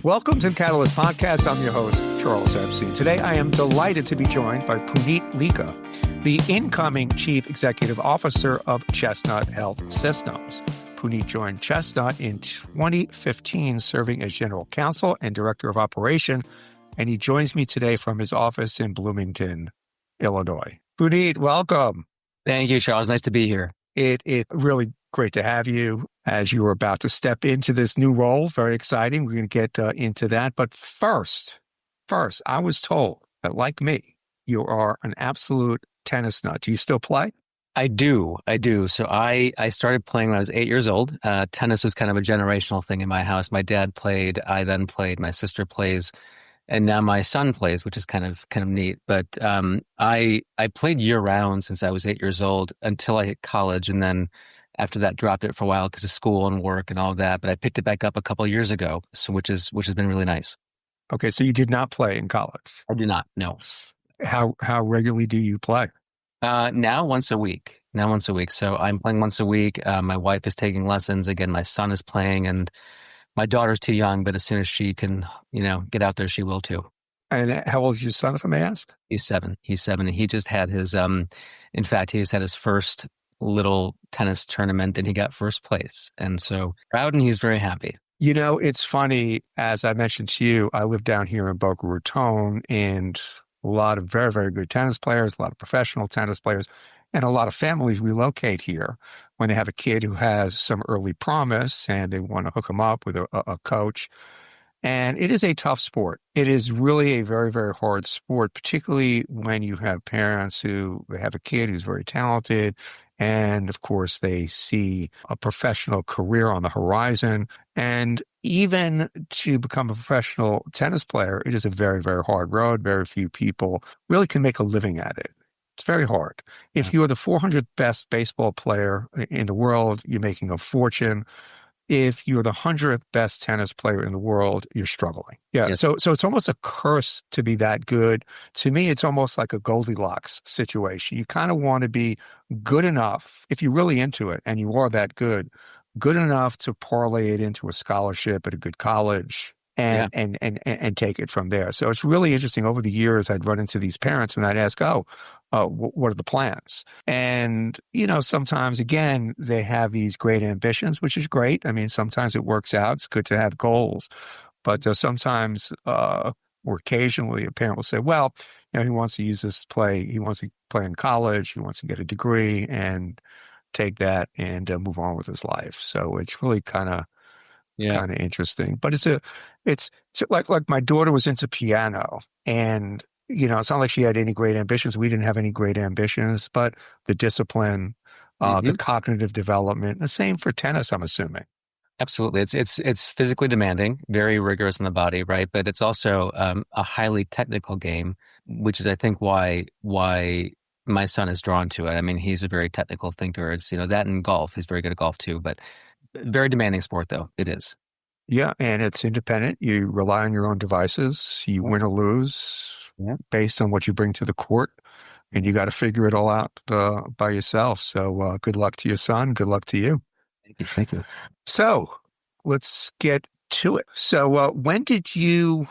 Welcome to the Catalyst Podcast. I'm your host, Charles Epstein. Today, I am delighted to be joined by Puneet Leekha, the incoming Chief Executive Officer of Chestnut Health Systems. Puneet joined Chestnut in 2015, serving as General Counsel and Director of Operation, and he joins me today from his office in Bloomington, Illinois. Puneet, welcome. Thank you, Charles. Nice to be here. It's really great to have you as you are about to step into this new role. Very exciting. We're going to get into that. But first, I was told that, like me, you are an absolute tennis nut. Do you still play? I do. So I started playing when I was 8 years old. Tennis was kind of a generational thing in my house. My dad played, I then played, my sister plays, and now my son plays, which is kind of neat. But I played year round since I was 8 years old until I hit college, and then after that dropped it for a while because of school and work and all of that. But I picked it back up a couple of years ago, so which has been really nice. Okay, so you did not play in college? I do not. No. How regularly do you play? Now once a week. So I'm playing once a week. My wife is taking lessons. Again, my son is playing, and my daughter's too young, but as soon as she can, get out there, she will too. And how old is your son, if I may ask? He's 7. And he just had his, in fact, he just had his first little tennis tournament and he got first place. And so proud, and he's very happy. It's funny, as I mentioned to you, I live down here in Boca Raton, and a lot of very, very good tennis players, a lot of professional tennis players, and a lot of families relocate here when they have a kid who has some early promise and they want to hook him up with a coach. And it is a tough sport. It is really a very, very hard sport, particularly when you have parents who have a kid who's very talented. And of course, they see a professional career on the horizon. And even to become a professional tennis player, it is a very, very hard road. Very few people really can make a living at it. It's very hard. If you are the 400th best baseball player in the world, you're making a fortune. If you're the 100th best tennis player in the world, you're struggling. Yeah. Yes. So it's almost a curse to be that good. To me, it's almost like a Goldilocks situation. You kind of want to be good enough, if you're really into it and you are that good enough to parlay it into a scholarship at a good college and take it from there. So it's really interesting. Over the years, I'd run into these parents and I'd ask, what are the plans? And, sometimes, again, they have these great ambitions, which is great. I mean, sometimes it works out. It's good to have goals. But sometimes or occasionally a parent will say, well, he wants to use this play. He wants to play in college. He wants to get a degree and take that and move on with his life. So it's really kind of interesting. But it's like my daughter was into piano, and it's not like she had any great ambitions. We didn't have any great ambitions, but the discipline, the cognitive development, the same for tennis, I'm assuming. Absolutely. It's physically demanding, very rigorous on the body, right? But it's also a highly technical game, which is, I think, why my son is drawn to it. I mean, he's a very technical thinker. It's, that in golf. He's very good at golf too, but very demanding sport, though. It is. Yeah. And it's independent. You rely on your own devices. You win or lose based on what you bring to the court, and you got to figure it all out by yourself. So good luck to your son. Good luck to you. Thank you. So let's get to it. So what did you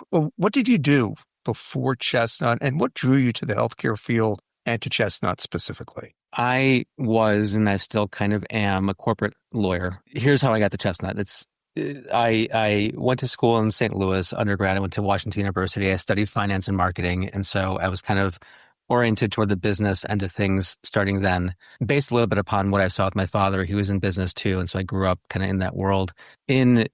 do before Chestnut, and what drew you to the healthcare field and to Chestnut specifically? I was, and I still kind of am, a corporate lawyer. Here's how I got to Chestnut. I went to school in St. Louis, undergrad. I went to Washington University. I studied finance and marketing. And so I was kind of oriented toward the business end of things starting then, based a little bit upon what I saw with my father. He was in business too. And so I grew up kind of in that world. In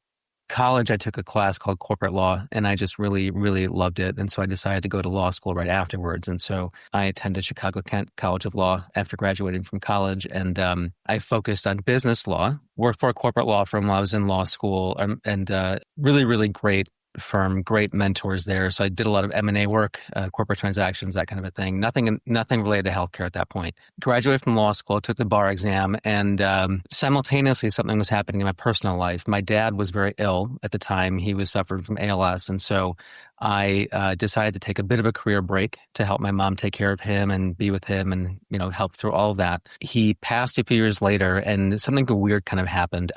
college, I took a class called corporate law, and I just really, really loved it. And so I decided to go to law school right afterwards. And so I attended Chicago-Kent College of Law after graduating from college. And I focused on business law, worked for a corporate law firm while I was in law school, and really, really great firm, great mentors there. So I did a lot of M&A work, corporate transactions, that kind of a thing. Nothing related to healthcare at that point. Graduated from law school, took the bar exam, and simultaneously something was happening in my personal life. My dad was very ill at the time. He was suffering from ALS. And so I decided to take a bit of a career break to help my mom take care of him and be with him and, help through all of that. He passed a few years later, and something weird kind of happened.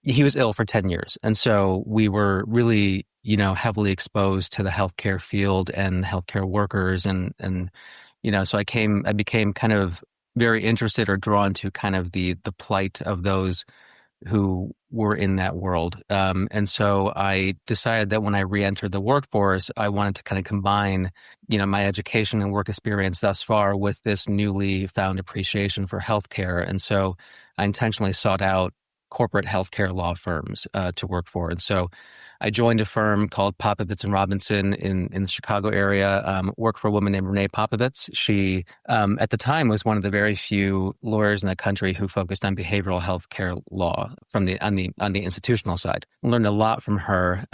He was ill for 10 years. And so we were really heavily exposed to the healthcare field and healthcare workers. So I became kind of very interested or drawn to kind of the plight of those who were in that world. And so I decided that when I re-entered the workforce, I wanted to kind of combine, my education and work experience thus far with this newly found appreciation for healthcare. And so I intentionally sought out corporate healthcare law firms to work for. And so I joined a firm called Popovits and Robinson in the Chicago area. Worked for a woman named Renee Popovits. She, at the time, was one of the very few lawyers in the country who focused on behavioral health care law on the institutional side. Learned a lot from her.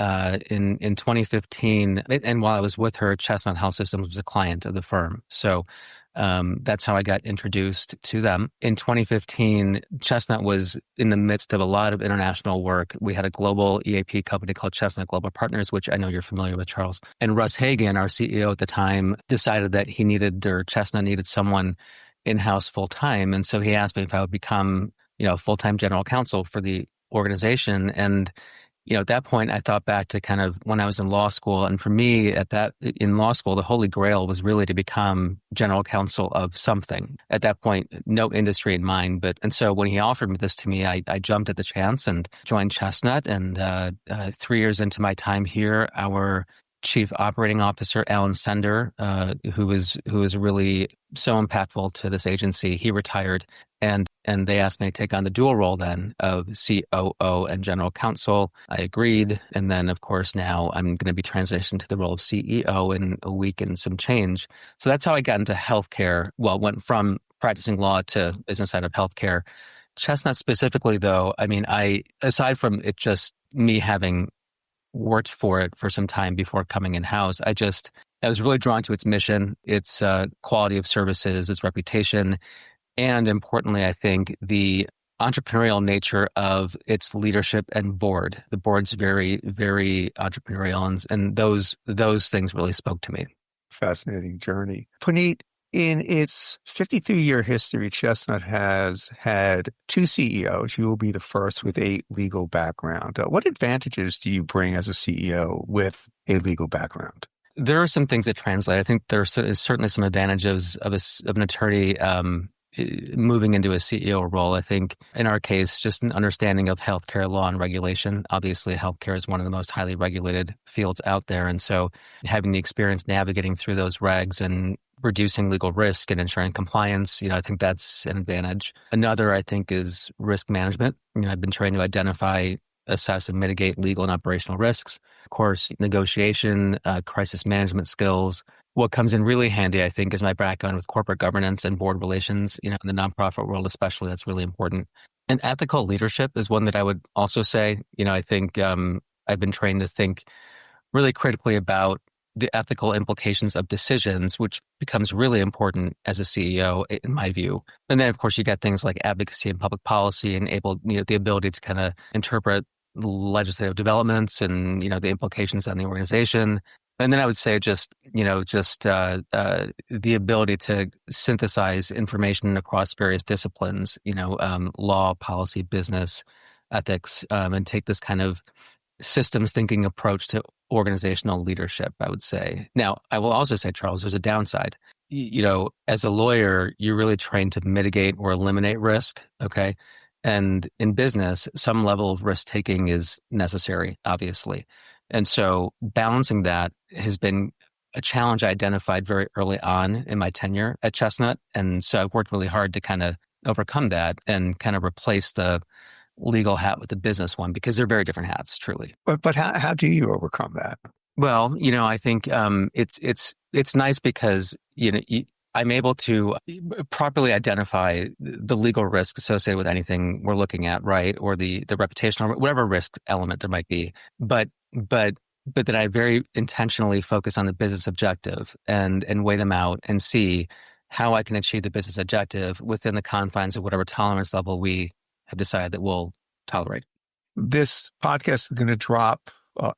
In 2015, and while I was with her, Chestnut Health Systems was a client of the firm. So that's how I got introduced to them. In 2015, Chestnut was in the midst of a lot of international work. We had a global EAP company called Chestnut Global Partners, which I know you're familiar with, Charles. And Russ Hagan, our CEO at the time, decided that Chestnut needed someone in-house full-time. And so he asked me if I would become, full-time general counsel for the organization. And at that point, I thought back to kind of when I was in law school. And for me, in law school, the holy grail was really to become general counsel of something. At that point, no industry in mind. And so when he offered me this to me, I jumped at the chance and joined Chestnut. And 3 years into my time here, our Chief Operating Officer, Alan Sender, who was really so impactful to this agency, he retired. And they asked me to take on the dual role then of COO and general counsel. I agreed. And then, of course, now I'm going to be transitioned to the role of CEO in a week and some change. So that's how I got into healthcare. Well, went from practicing law to business side of healthcare. Chestnut specifically, though, aside from it just me having worked for it for some time before coming in-house, I was really drawn to its mission, its quality of services, its reputation, and importantly, I think the entrepreneurial nature of its leadership and board. The board's very, very entrepreneurial, and those things really spoke to me. Fascinating journey. Puneet, in its 53-year history, Chestnut has had 2 CEOs. You will be the first with a legal background. What advantages do you bring as a CEO with a legal background? There are some things that translate. I think there is certainly some advantages of an attorney moving into a CEO role. I think in our case, just an understanding of healthcare law and regulation. Obviously, healthcare is one of the most highly regulated fields out there. And so having the experience navigating through those regs and reducing legal risk and ensuring compliance, I think that's an advantage. Another, I think, is risk management. I've been trained to identify, assess, and mitigate legal and operational risks. Of course, negotiation, crisis management skills. What comes in really handy, I think, is my background with corporate governance and board relations, in the nonprofit world especially. That's really important. And ethical leadership is one that I would also say. I think I've been trained to think really critically about the ethical implications of decisions, which becomes really important as a CEO, in my view. And then, of course, you get things like advocacy and public policy and the ability to kind of interpret legislative developments and, the implications on the organization. And then I would say the ability to synthesize information across various disciplines, law, policy, business, ethics, and take this kind of systems thinking approach to organizational leadership, I would say. Now, I will also say, Charles, there's a downside. As a lawyer, you're really trained to mitigate or eliminate risk, okay? And in business, some level of risk taking is necessary, obviously. And so balancing that has been a challenge I identified very early on in my tenure at Chestnut. And so I've worked really hard to kind of overcome that and kind of replace the legal hat with the business one, because they're very different hats, truly. But how do you overcome that? Well, I think it's nice because I'm able to properly identify the legal risk associated with anything we're looking at, right, or the reputational, whatever risk element there might be. But that I very intentionally focus on the business objective and weigh them out and see how I can achieve the business objective within the confines of whatever tolerance level we have decided that we'll tolerate. This podcast is going to drop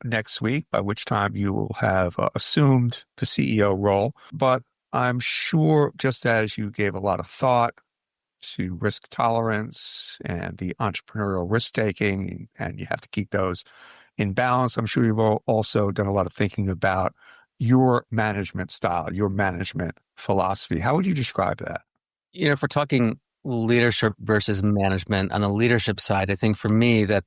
next week, by which time you will have assumed the CEO role. But I'm sure, just as you gave a lot of thought to risk tolerance and the entrepreneurial risk taking, and you have to keep those in balance. I'm sure you've also done a lot of thinking about your management style, your management philosophy. How would you describe that? If we're talking leadership versus management on the leadership side, I think for me that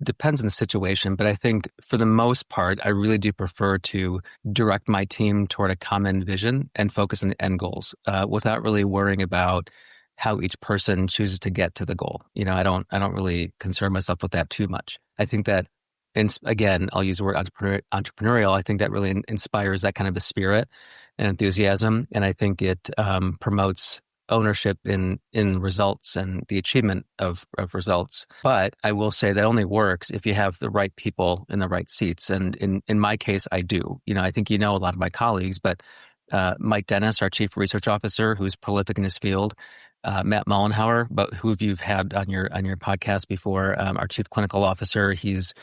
depends on the situation, but I think for the most part, I really do prefer to direct my team toward a common vision and focus on the end goals, without really worrying about how each person chooses to get to the goal. I don't really concern myself with that too much. I think that, and again, I'll use the word entrepreneurial. I think that really inspires that kind of a spirit and enthusiasm, and I think it promotes ownership in results and the achievement of results. But I will say that only works if you have the right people in the right seats. And in my case, I do. I think a lot of my colleagues, but Mike Dennis, our chief research officer, who's prolific in his field, Matt Mullenhour, but who you've had on your podcast before, our chief clinical officer. He's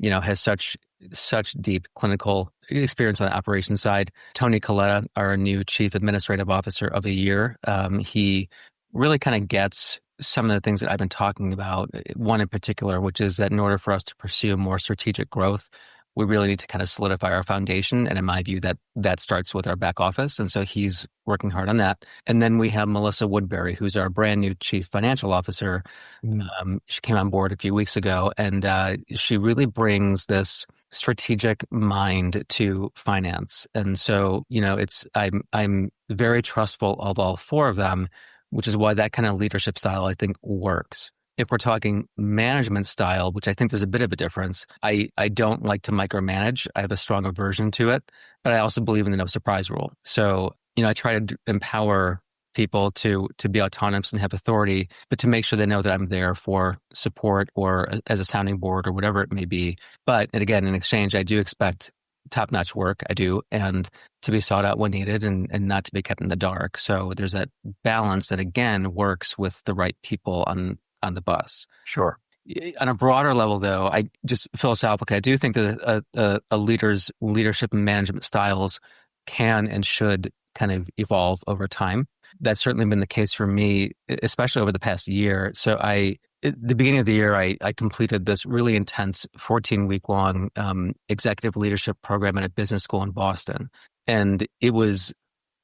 has such deep clinical experience on the operations side. Tony Coletta, our new chief administrative officer of a year, he really kind of gets some of the things that I've been talking about. One in particular, which is that in order for us to pursue more strategic growth, we really need to kind of solidify our foundation. And in my view, that starts with our back office. And so he's working hard on that. And then we have Melissa Woodbury, who's our brand new chief financial officer. She came on board a few weeks ago, and she really brings this strategic mind to finance. And so, I'm very trustful of all four of them, which is why that kind of leadership style, I think, works. If we're talking management style, which I think there's a bit of a difference, I don't like to micromanage. I have a strong aversion to it, but I also believe in the no surprise rule. So, I try to empower people to be autonomous and have authority, but to make sure they know that I'm there for support or as a sounding board or whatever it may be. But and again, in exchange, I do expect top-notch work. I do, and to be sought out when needed and not to be kept in the dark. So there's that balance that again works with the right people on the bus. Sure. On a broader level, though, I just philosophically, I do think that a leader's leadership and management styles can and should kind of evolve over time. That's certainly been the case for me, especially over the past year. So at the beginning of the year, I completed this really intense 14-week-long executive leadership program at a business school in Boston. And it was,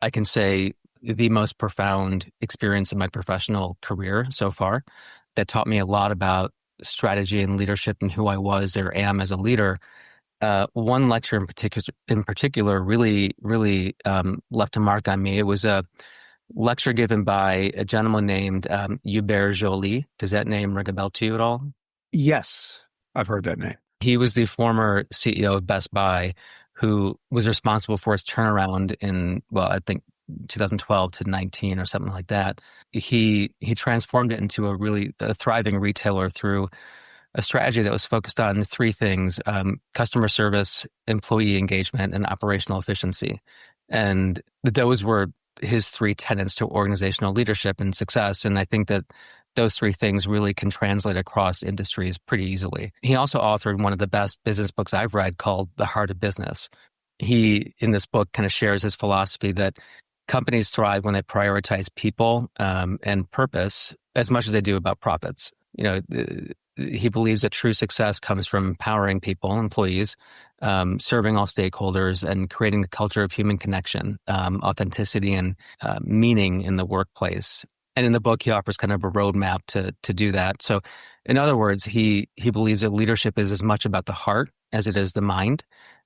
I can say, the most profound experience in my professional career so far. That taught me a lot about strategy and leadership and who I was or am as a leader. One lecture in particular really left a mark on me. It was a lecture given by a gentleman named Hubert Joly. Does that name ring a bell to you at all? Yes, I've heard that name. He was the former CEO of Best Buy, who was responsible for its turnaround in, I think 2012 to 19 or something like that. He transformed it into a thriving retailer through a strategy that was focused on three things: customer service, employee engagement, and operational efficiency. And those were his three tenets to organizational leadership and success. And I think that those three things really can translate across industries pretty easily. He also authored one of the best business books I've read called The Heart of Business. He, in this book, kind of shares his philosophy that companies thrive when they prioritize people and purpose as much as they do about profits. He believes that true success comes from empowering people, employees, serving all stakeholders, and creating the culture of human connection, authenticity, and meaning in the workplace. And in the book, he offers kind of a roadmap to do that. So, in other words, he believes that leadership is as much about the heart as it is the mind,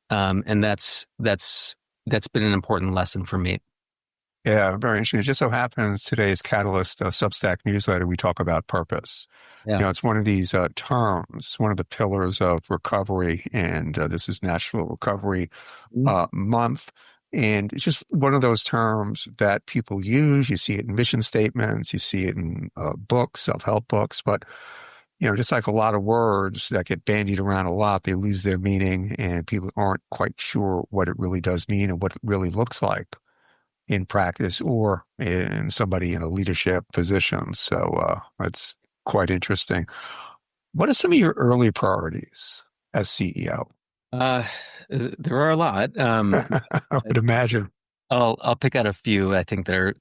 and that's been an important lesson for me. Yeah, very interesting. It just so happens today's Catalyst Substack newsletter, we talk about purpose. Yeah. It's one of these terms, one of the pillars of recovery, and this is National Recovery Month. And it's just one of those terms that people use. You see it in mission statements, you see it in books, self-help books, but just like a lot of words that get bandied around a lot, they lose their meaning, and people aren't quite sure what it really does mean and what it really looks like in practice or in somebody in a leadership position. So that's quite interesting. What are some of your early priorities as CEO? There are a lot. I would imagine. I'll pick out a few I think that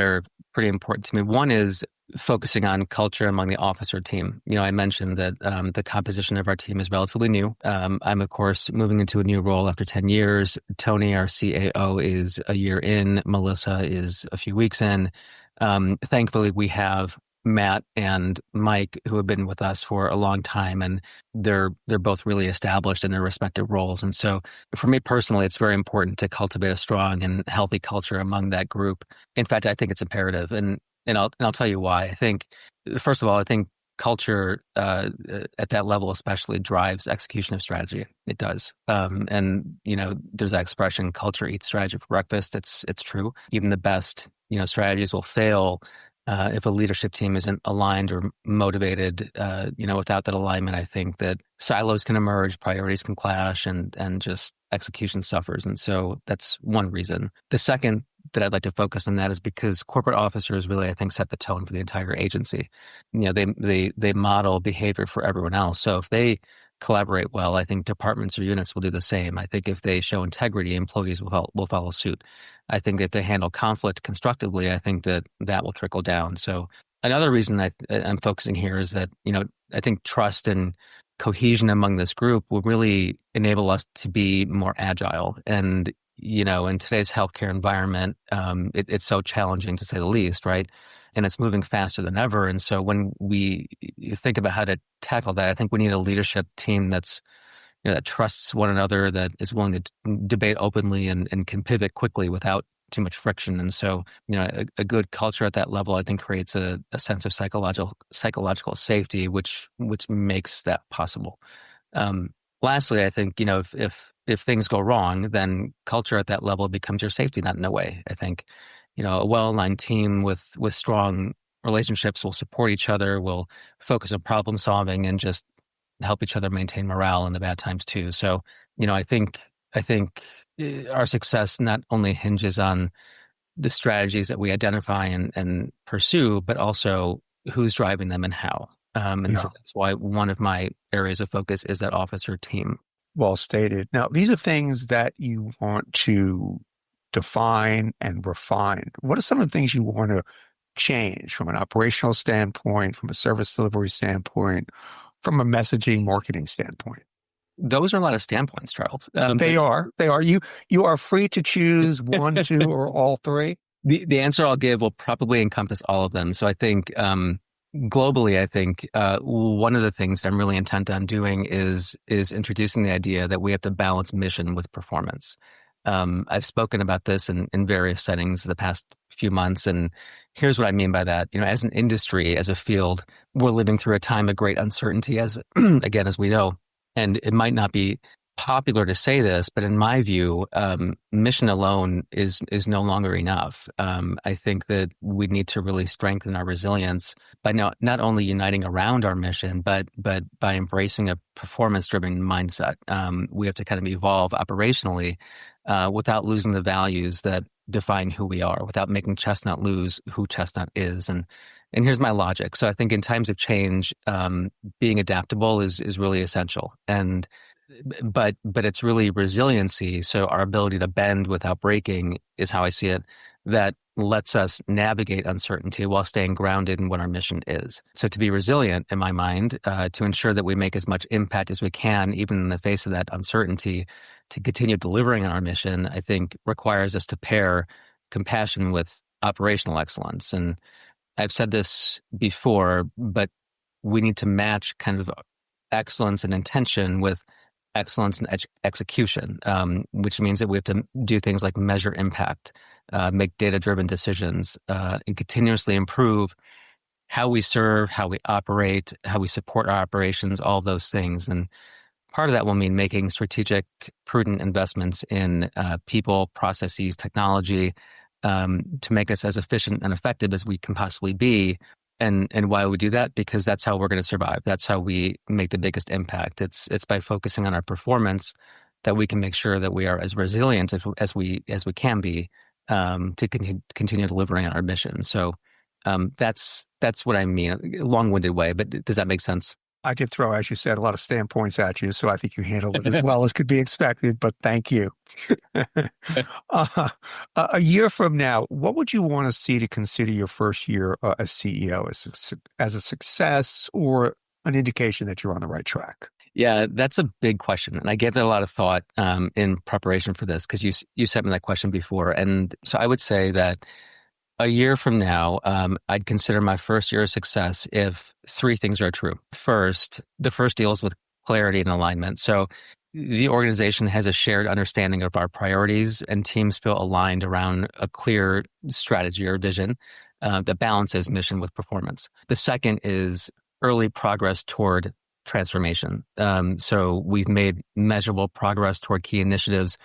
are pretty important to me. One is focusing on culture among the officer team. I mentioned that the composition of our team is relatively new. I'm, of course, moving into a new role after 10 years. Tony, our CAO, is a year in. Melissa is a few weeks in. Thankfully, we have Matt and Mike, who have been with us for a long time, and they're both really established in their respective roles. And so, for me personally, it's very important to cultivate a strong and healthy culture among that group. In fact, I think it's imperative, and I'll tell you why. I think, first of all, I think culture at that level especially drives execution of strategy. It does, and there's that expression, "Culture eats strategy for breakfast." It's true. Even the best strategies will fail if a leadership team isn't aligned or motivated. Without that alignment, I think that silos can emerge, priorities can clash, and just execution suffers. And so that's one reason. The second that I'd like to focus on that is because corporate officers really, I think, set the tone for the entire agency. They model behavior for everyone else. So if they collaborate well, I think departments or units will do the same. I think if they show integrity, employees will follow suit. I think if they handle conflict constructively, I think that will trickle down. So another reason I'm focusing here is that, I think trust and cohesion among this group will really enable us to be more agile. And, in today's healthcare environment, it's so challenging to say the least, right? And it's moving faster than ever. And so when we think about how to tackle that, I think we need a leadership team that trusts one another, that is willing to debate openly and can pivot quickly without too much friction. And so, a good culture at that level, I think, creates a sense of psychological safety, which makes that possible. Lastly, I think, if things go wrong, then culture at that level becomes your safety net in a way. I think, a well-aligned team with strong relationships will support each other, will focus on problem solving, and just help each other maintain morale in the bad times too. So, I think our success not only hinges on the strategies that we identify and pursue, but also who's driving them and how. So that's why one of my areas of focus is that officer team. Well stated. Now, these are things that you want to define and refine. What are some of the things you want to change from an operational standpoint, from a service delivery standpoint, from a messaging marketing standpoint? Those are a lot of standpoints, Charles. They are. You are free to choose one, two, or all three. The answer I'll give will probably encompass all of them. So I think globally, I think one of the things I'm really intent on doing is introducing the idea that we have to balance mission with performance. I've spoken about this in various settings the past few months, and here's what I mean by that. As an industry, as a field, we're living through a time of great uncertainty, as again, as we know. And it might not be popular to say this, but in my view, mission alone is no longer enough. I think that we need to really strengthen our resilience by not only uniting around our mission, but by embracing a performance-driven mindset. We have to kind of evolve operationally without losing the values that define who we are, without making Chestnut lose who Chestnut is. And here's my logic. So I think in times of change, being adaptable is really essential. But it's really resiliency. So our ability to bend without breaking is how I see it. That lets us navigate uncertainty while staying grounded in what our mission is. So to be resilient, in my mind, to ensure that we make as much impact as we can, even in the face of that uncertainty, to continue delivering on our mission, I think requires us to pair compassion with operational excellence. And I've said this before, but we need to match kind of excellence and intention with excellence and execution, which means that we have to do things like measure impact, make data-driven decisions, and continuously improve how we serve, how we operate, how we support our operations, all of those things. And part of that will mean making strategic, prudent investments in people, processes, technology, to make us as efficient and effective as we can possibly be. And why we do that? Because that's how we're going to survive. That's how we make the biggest impact. It's by focusing on our performance that we can make sure that we are as resilient as we can be to continue delivering on our mission. So that's what I mean. A long-winded way, but does that make sense? I did throw, as you said, a lot of standpoints at you, so I think you handled it as well as could be expected, but thank you. uh, a year from now, what would you want to see to consider your first year as CEO as a success or an indication that you're on the right track? Yeah, that's a big question. And I gave it a lot of thought in preparation for this because you sent me that question before. And so I would say that a year from now, I'd consider my first year a success if three things are true. First, the first deals with clarity and alignment. So the organization has a shared understanding of our priorities and teams feel aligned around a clear strategy or vision that balances mission with performance. The second is early progress toward transformation. So we've made measurable progress toward key initiatives,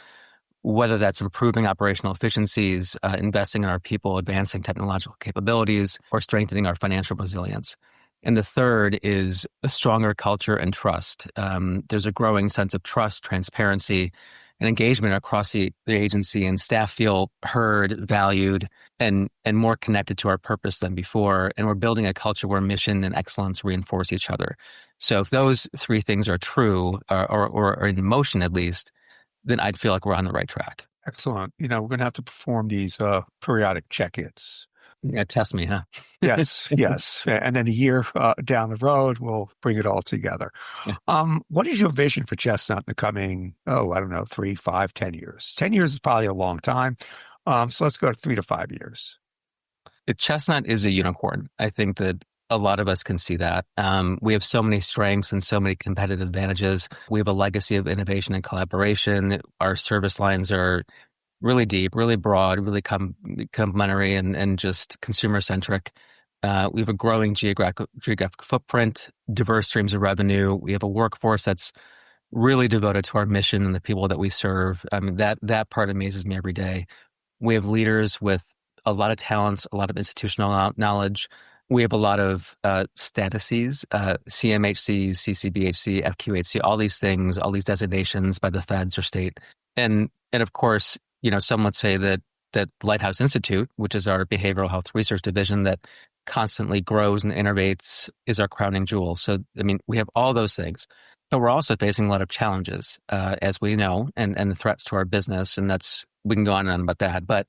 whether that's improving operational efficiencies, investing in our people, advancing technological capabilities, or strengthening our financial resilience. And the third is a stronger culture and trust. There's a growing sense of trust, transparency, and engagement across the agency, and staff feel heard, valued, and more connected to our purpose than before. And we're building a culture where mission and excellence reinforce each other. So if those three things are true, or are in motion at least, then I'd feel like we're on the right track. Excellent. We're going to have to perform these periodic check-ins. Yeah, test me, huh? Yes, yes. And then a year down the road, we'll bring it all together. Yeah. What is your vision for Chestnut in the coming, I don't know, 3, 5, 10 years? 10 years is probably a long time. So let's go to 3 to 5 years. Chestnut is a unicorn. I think that a lot of us can see that. We have so many strengths and so many competitive advantages. We have a legacy of innovation and collaboration. Our service lines are really deep, really broad, really complementary and just consumer centric. We have a growing geographic footprint, diverse streams of revenue. We have a workforce that's really devoted to our mission and the people that we serve. I mean, that part amazes me every day. We have leaders with a lot of talents, a lot of institutional knowledge. We have a lot of statuses, CMHC, CCBHC, FQHC, all these things, all these designations by the feds or state. And of course, some would say that Lighthouse Institute, which is our behavioral health research division that constantly grows and innovates, is our crowning jewel. So, I mean, we have all those things. But we're also facing a lot of challenges, as we know, and the threats to our business. And we can go on and on about that. But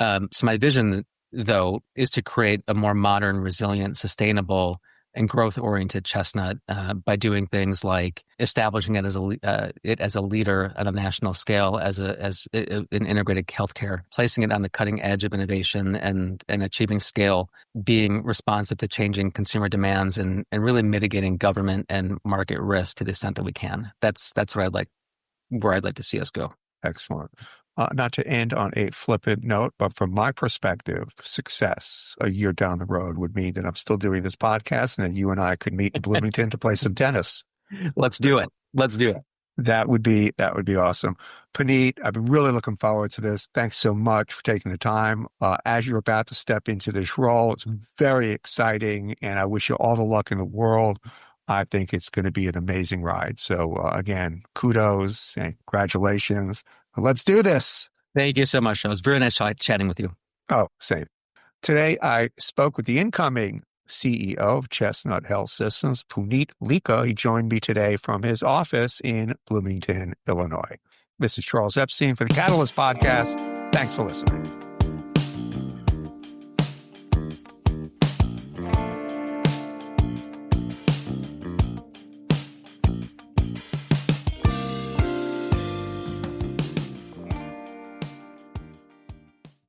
so my vision, though, is to create a more modern, resilient, sustainable, and growth-oriented Chestnut by doing things like establishing it as a leader at a national scale, as an integrated healthcare, placing it on the cutting edge of innovation and achieving scale, being responsive to changing consumer demands, and really mitigating government and market risk to the extent that we can. That's where I'd like to see us go. Excellent. Not to end on a flippant note, but from my perspective, success a year down the road would mean that I'm still doing this podcast and then you and I could meet in Bloomington to play some tennis. Let's do it. That would be awesome. Puneet, I've been really looking forward to this. Thanks so much for taking the time. As you're about to step into this role, it's very exciting and I wish you all the luck in the world. I think it's going to be an amazing ride. So again, kudos and congratulations. Let's do this. Thank you so much. It was very nice chatting with you. Oh, same. Today, I spoke with the incoming CEO of Chestnut Health Systems, Puneet Leekha. He joined me today from his office in Bloomington, Illinois. This is Charles Epstein for the Catalyst Podcast. Thanks for listening.